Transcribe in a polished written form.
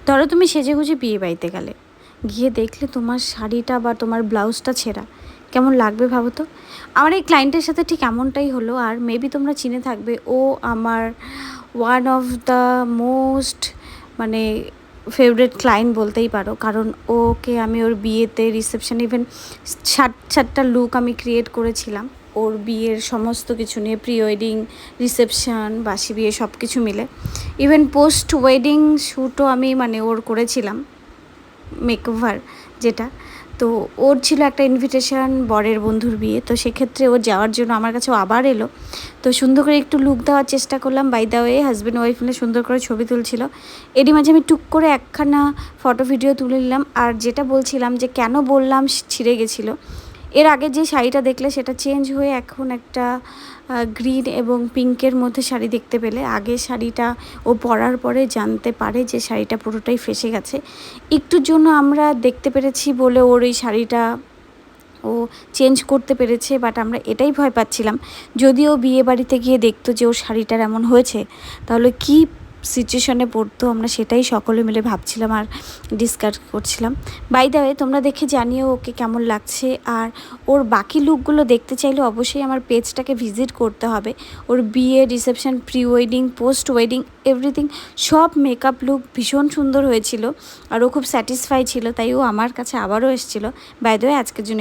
ধরো তুমি সেজেগুজে বিয়ে বাড়িতে গেলে, গিয়ে দেখলে তোমার শাড়িটা বা তোমার ব্লাউজটা ছেঁড়া, কেমন লাগবে ভাবো তো। আমার এই ক্লায়েন্টের সাথে ঠিক এমনটাই হলো। আর মেবি তোমরা চিনে থাকবে, ও আমার ওয়ান অফ দ্য মোস্ট মানে ফেভারিট ক্লায়েন্ট বলতেই পারো। কারণ ওকে আমি ওর বিয়েতে রিসেপশন ইভেন সাতটা লুক আমি ক্রিয়েট করেছিলাম ওর বিয়ের সমস্ত কিছু নিয়ে, প্রি ওয়েডিং, রিসেপশন, বাসি বিয়ে সব কিছু মিলে। ইভেন পোস্ট ওয়েডিং শ্যুটও আমি মানে ওর করেছিলাম, মেকওভার যেটা। তো ওর ছিল একটা ইনভিটেশন বরের বন্ধুর বিয়ে, তো সেক্ষেত্রে ওর যাওয়ার জন্য আমার কাছে আবার এলো। তো সুন্দর করে একটু লুক দেওয়ার চেষ্টা করলাম। By the way husband wife মিলে সুন্দর করে ছবি তুলছিল, এরই মাঝে আমি টুক করে একখানা ফটো ভিডিও তুলে নিলাম। আর যেটা বলছিলাম যে কেন বললাম ছিঁড়ে গেছিলো, এর আগে যে শাড়িটা দেখলে সেটা চেঞ্জ হয়ে এখন একটা গ্রিন এবং পিঙ্কের মধ্যে শাড়ি দেখতে পেলে। আগের শাড়িটা ও পরার পরে জানতে পারে যে শাড়িটা পুরোটাই ফেঁসে গেছে। একটুর জন্য আমরা দেখতে পেরেছি বলে ওর এই শাড়িটা ও চেঞ্জ করতে পেরেছে, বাট আমরা এটাই ভয় পাচ্ছিলাম যদি ও বিয়ে বাড়িতে গিয়ে দেখতো যে ওর শাড়িটার এমন হয়েছে, তাহলে কী সিচুয়েশনে পড়তো। আমরা সেটাই সকলে মিলে ভাবছিলাম আর ডিসকাস করছিলাম। বাই দ্য ওয়ে তোমরা দেখে জানিও ওকে কেমন লাগছে। আর ওর বাকি লুকগুলো দেখতে চাইলে অবশ্যই আমার পেজটাকে ভিজিট করতে হবে। ওর বিয়ে, reception, pre wedding, post wedding, everything সব মেকআপ লুক ভীষণ সুন্দর হয়েছিল। আর ও খুব স্যাটিসফাই ছিল, তাই ও আমার কাছে আবারও এসেছিলো। বাই দ্য ওয়ে আজকের জন্য